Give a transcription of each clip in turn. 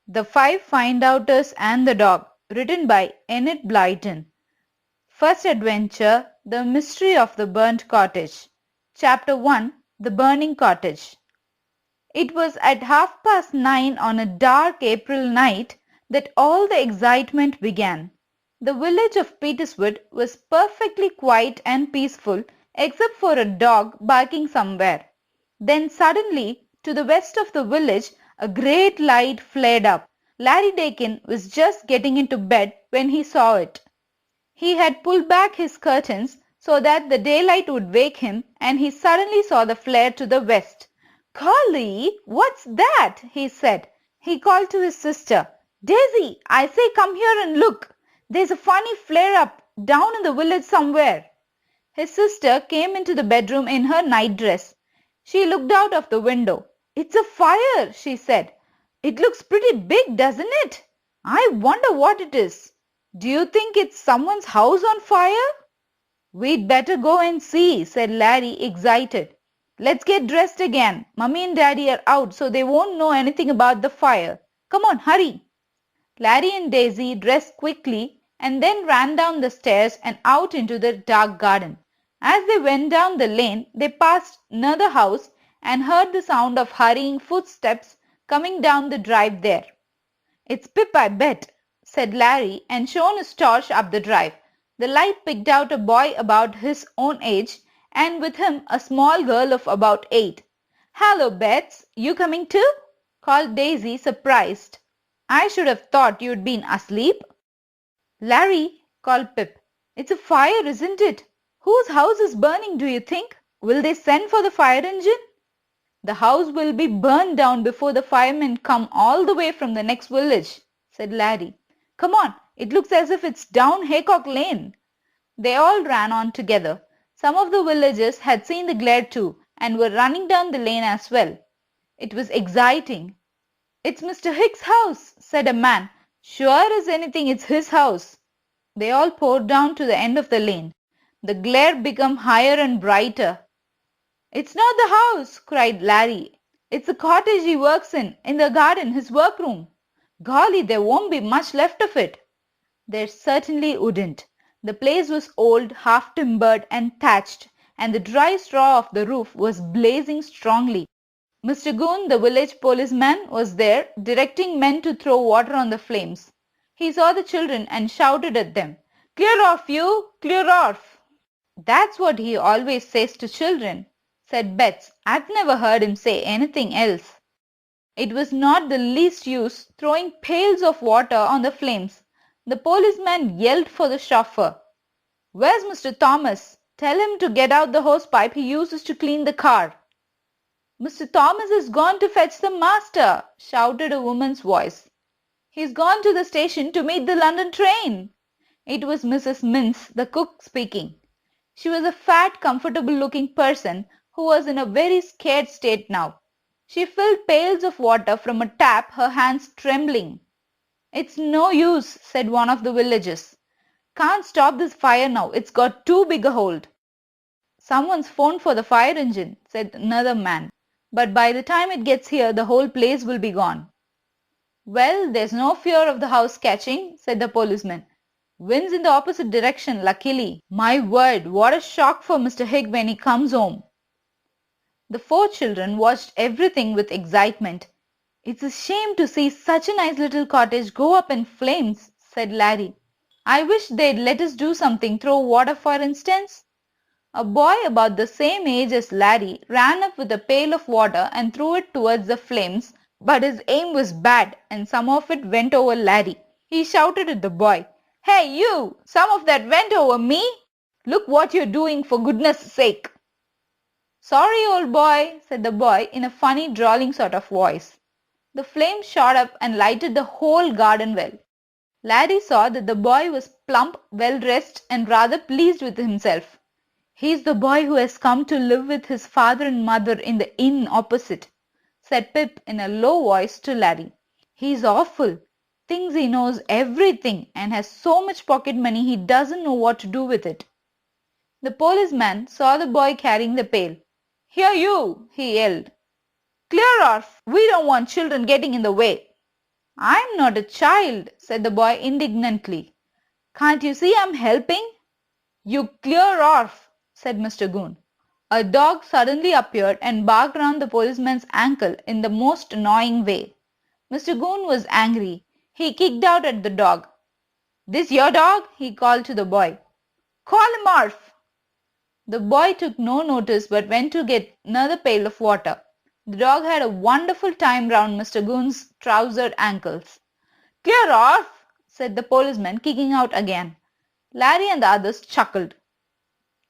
The Five Findouters and the Dog, written by Enid Blyton. First adventure, The Mystery of the Burnt Cottage. Chapter 1, The Burning Cottage. It was at 9:30 on a dark April night that all the excitement began. The village of Peterswood was perfectly quiet and peaceful except for a dog barking somewhere. Then suddenly, to the west of the village, a great light flared up. Larry Dakin was just getting into bed when he saw it. He had pulled back his curtains so that the daylight would wake him, and he suddenly saw the flare to the west. "Golly, what's that?" he said. He called to his sister. "Daisy, I say come here and look. There's a funny flare up down in the village somewhere." His sister came into the bedroom in her nightdress. She looked out of the window. "It's a fire," she said. "It looks pretty big, doesn't it? I wonder what it is. Do you think it's someone's house on fire?" "We'd better go and see," said Larry, excited. "Let's get dressed again. Mummy and Daddy are out, so they won't know anything about the fire. Come on, hurry." Larry and Daisy dressed quickly and then ran down the stairs and out into the dark garden. As they went down the lane, they passed another house and heard the sound of hurrying footsteps coming down the drive there. "It's Pip, I bet," said Larry, and shone his torch up the drive. The light picked out a boy about his own age, and with him a small girl of about 8. "Hallo, Bets, you coming too?" called Daisy, surprised. "I should have thought you'd been asleep." "Larry," called Pip, "it's a fire, isn't it? Whose house is burning, do you think? Will they send for the fire engine?" "The house will be burned down before the firemen come all the way from the next village," said Larry. "Come on, it looks as if it's down Haycock Lane." They all ran on together. Some of the villagers had seen the glare too and were running down the lane as well. It was exciting. "It's Mr. Hicks's house," said a man. "Sure as anything it's his house." They all poured down to the end of the lane. The glare became higher and brighter. "It's not the house," cried Larry. "It's the cottage he works in the garden, his workroom. Golly, there won't be much left of it." There certainly wouldn't. The place was old, half-timbered and thatched, and the dry straw of the roof was blazing strongly. Mr. Goon, the village policeman, was there, directing men to throw water on the flames. He saw the children and shouted at them, "Clear off, you! Clear off!" "That's what he always says to children," said Bets. "I've never heard him say anything else." It was not the least use throwing pails of water on the flames. The policeman yelled for the chauffeur. "Where's Mr. Thomas? Tell him to get out the hosepipe he uses to clean the car." "Mr. Thomas has gone to fetch the master," shouted a woman's voice. "He's gone to the station to meet the London train." It was Mrs. Mintz, the cook, speaking. She was a fat, comfortable-looking person who was in a very scared state now. She filled pails of water from a tap, her hands trembling. "It's no use," said one of the villagers. "Can't stop this fire now. It's got too big a hold." "Someone's phoned for the fire engine," said another man. "But by the time it gets here, the whole place will be gone." "Well, there's no fear of the house catching," said the policeman. "Wind's in the opposite direction, luckily. My word, what a shock for Mr. Higg when he comes home." The 4 children watched everything with excitement. "It's a shame to see such a nice little cottage go up in flames," said Larry. "I wish they'd let us do something, throw water for instance." A boy about the same age as Larry ran up with a pail of water and threw it towards the flames, but his aim was bad and some of it went over Larry. He shouted at the boy, "Hey you, some of that went over me. Look what you're doing, for goodness sake." "Sorry, old boy," said the boy in a funny drawling sort of voice. The flames shot up and lighted the whole garden well. Larry saw that the boy was plump, well-dressed and rather pleased with himself. "He's the boy who has come to live with his father and mother in the inn opposite," said Pip in a low voice to Larry. "He's awful. Thinks he knows everything and has so much pocket money he doesn't know what to do with it." The policeman saw the boy carrying the pail. "Here you," he yelled. "Clear off. We don't want children getting in the way." I'm not a child, said the boy indignantly. Can't you see I'm helping? You clear off, said Mr. Goon. A dog suddenly appeared and barked round the policeman's ankle in the most annoying way. Mr. Goon was angry. He kicked out at the dog. This your dog? He called to the boy. Call him off. The boy took no notice but went to get another pail of water. The dog had a wonderful time round Mr. Goon's trousered ankles. Clear off, said the policeman, kicking out again. Larry and the others chuckled.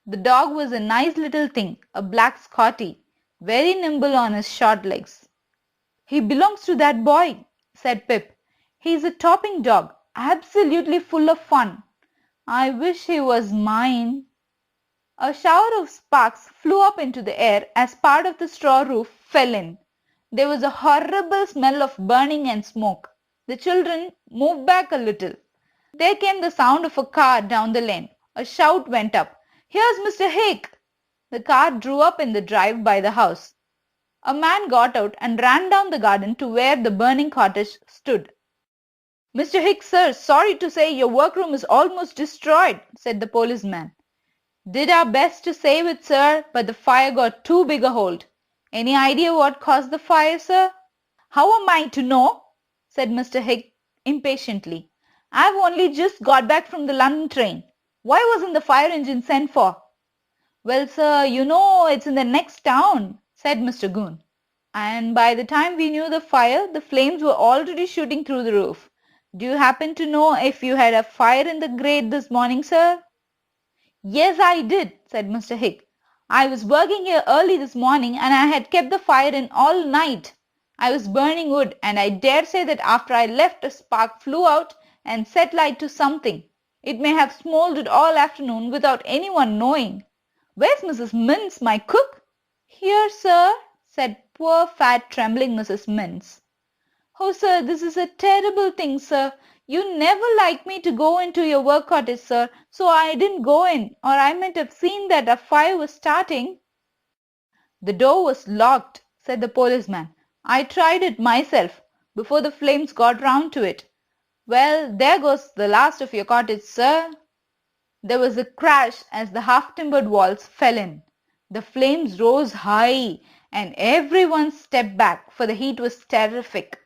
The dog was a nice little thing, a black Scottie, very nimble on his short legs. He belongs to that boy, said Pip. He's a topping dog, absolutely full of fun. I wish he was mine. A shower of sparks flew up into the air as part of the straw roof fell in. There was a horrible smell of burning and smoke. The children moved back a little. There came the sound of a car down the lane. A shout went up. Here's Mr. Hick! The car drew up in the drive by the house. A man got out and ran down the garden to where the burning cottage stood. Mr. Hick, sir, sorry to say your workroom is almost destroyed, said the policeman. Did our best to save it, sir, but the fire got too big a hold. Any idea what caused the fire, sir? How am I to know? Said Mr. Hick impatiently. I've only just got back from the London train. Why wasn't the fire engine sent for? Well, sir, you know it's in the next town, said Mr. Goon. And by the time we knew the fire, the flames were already shooting through the roof. Do you happen to know if you had a fire in the grate this morning, sir? Yes, I did, said Mr. Hick. I was working here early this morning and I had kept the fire in all night. I was burning wood and I dare say that after I left a spark flew out and set light to something. It may have smouldered all afternoon without anyone knowing. Where's Mrs. Mintz, my cook? Here, sir, said poor fat trembling Mrs. Mintz. Oh, sir, this is a terrible thing, sir. You never liked me to go into your work cottage, sir, so I didn't go in, or I might have seen that a fire was starting. The door was locked, said the policeman. I tried it myself, before the flames got round to it. Well, there goes the last of your cottage, sir. There was a crash as the half-timbered walls fell in. The flames rose high, and everyone stepped back, for the heat was terrific.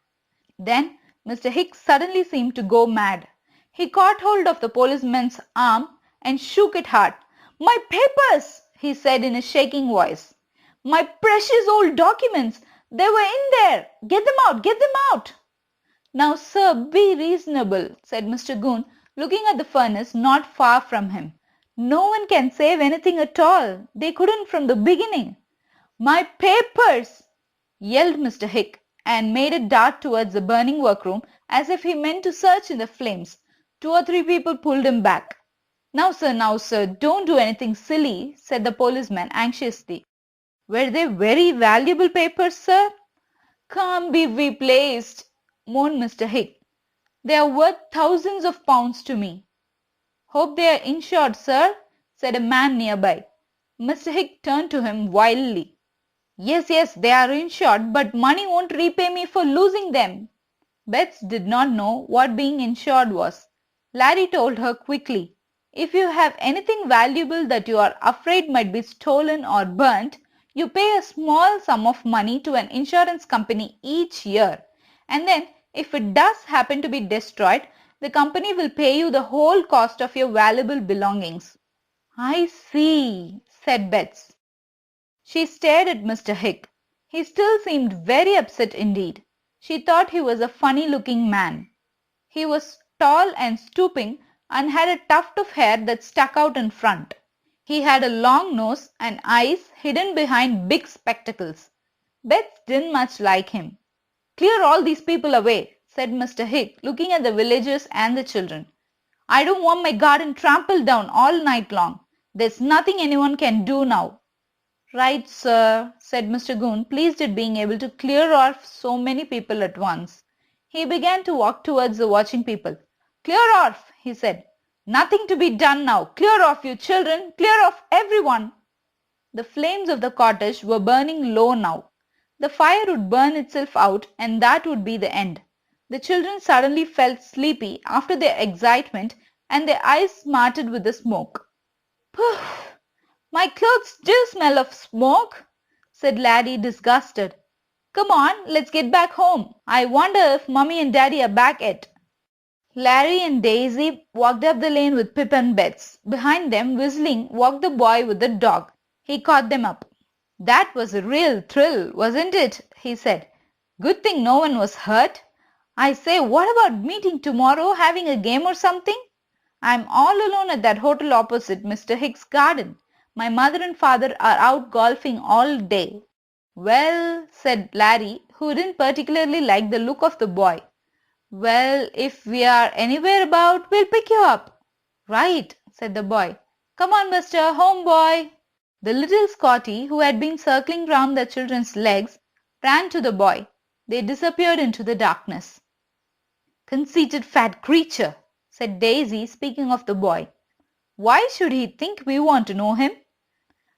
Then Mr. Hicks suddenly seemed to go mad. He caught hold of the policeman's arm and shook it hard. My papers, he said in a shaking voice. My precious old documents. They were in there. Get them out, get them out. Now, sir, be reasonable, said Mr. Goon, looking at the furnace not far from him. No one can save anything at all. They couldn't from the beginning. My papers, yelled Mr. Hick, and made a dart towards the burning workroom as if he meant to search in the flames. 2 or 3 people pulled him back. Now, sir, don't do anything silly, said the policeman anxiously. Were they very valuable papers, sir? Can't be replaced, moaned Mr. Hick. They are worth thousands of pounds to me. Hope they are insured, sir, said a man nearby. Mr. Hick turned to him wildly. Yes, they are insured, but money won't repay me for losing them. Bets did not know what being insured was. Larry told her quickly. If you have anything valuable that you are afraid might be stolen or burnt, you pay a small sum of money to an insurance company each year. And then, if it does happen to be destroyed, the company will pay you the whole cost of your valuable belongings. I see, said Bets. She stared at Mr. Hick. He still seemed very upset indeed. She thought he was a funny-looking man. He was tall and stooping and had a tuft of hair that stuck out in front. He had a long nose and eyes hidden behind big spectacles. Bets didn't much like him. Clear all these people away, said Mr. Hick, looking at the villagers and the children. I don't want my garden trampled down all night long. There's nothing anyone can do now. Right, sir, said Mr. Goon, pleased at being able to clear off so many people at once. He began to walk towards the watching people. Clear off, he said. Nothing to be done now. Clear off, you children. Clear off, everyone. The flames of the cottage were burning low now. The fire would burn itself out and that would be the end. The children suddenly felt sleepy after their excitement and their eyes smarted with the smoke. "Poof! My clothes do smell of smoke," said Laddie, disgusted. "Come on, let's get back home. I wonder if Mummy and Daddy are back yet." Larry and Daisy walked up the lane with Pip and Bets. Behind them, whistling, walked the boy with the dog. He caught them up. "That was a real thrill, wasn't it?" he said. "Good thing no one was hurt. I say, what about meeting tomorrow, having a game or something? I'm all alone at that hotel opposite Mr. Hicks' garden. My mother and father are out golfing all day." "Well," said Larry, who didn't particularly like the look of the boy. "Well, if we are anywhere about, we'll pick you up." "Right," said the boy. "Come on, mister, home boy." The little Scotty, who had been circling round the children's legs, ran to the boy. They disappeared into the darkness. "Conceited fat creature," said Daisy, speaking of the boy. "Why should he think we want to know him?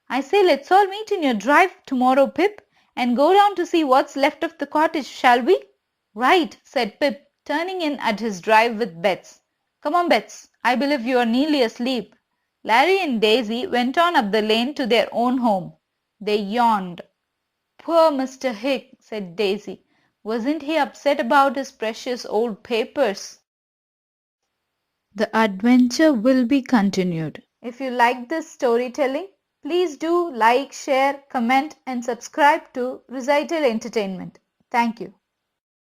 I say, let's all meet in your drive tomorrow, Pip, and go down to see what's left of the cottage, shall we?" "Right," said Pip, turning in at his drive with Bets. "Come on, Bets. I believe you are nearly asleep." Larry and Daisy went on up the lane to their own home. They yawned. "Poor Mr. Hick," said Daisy. "Wasn't he upset about his precious old papers?" The adventure will be continued. If you like this storytelling, please do like, share, comment and subscribe to Recital Entertainment. Thank you.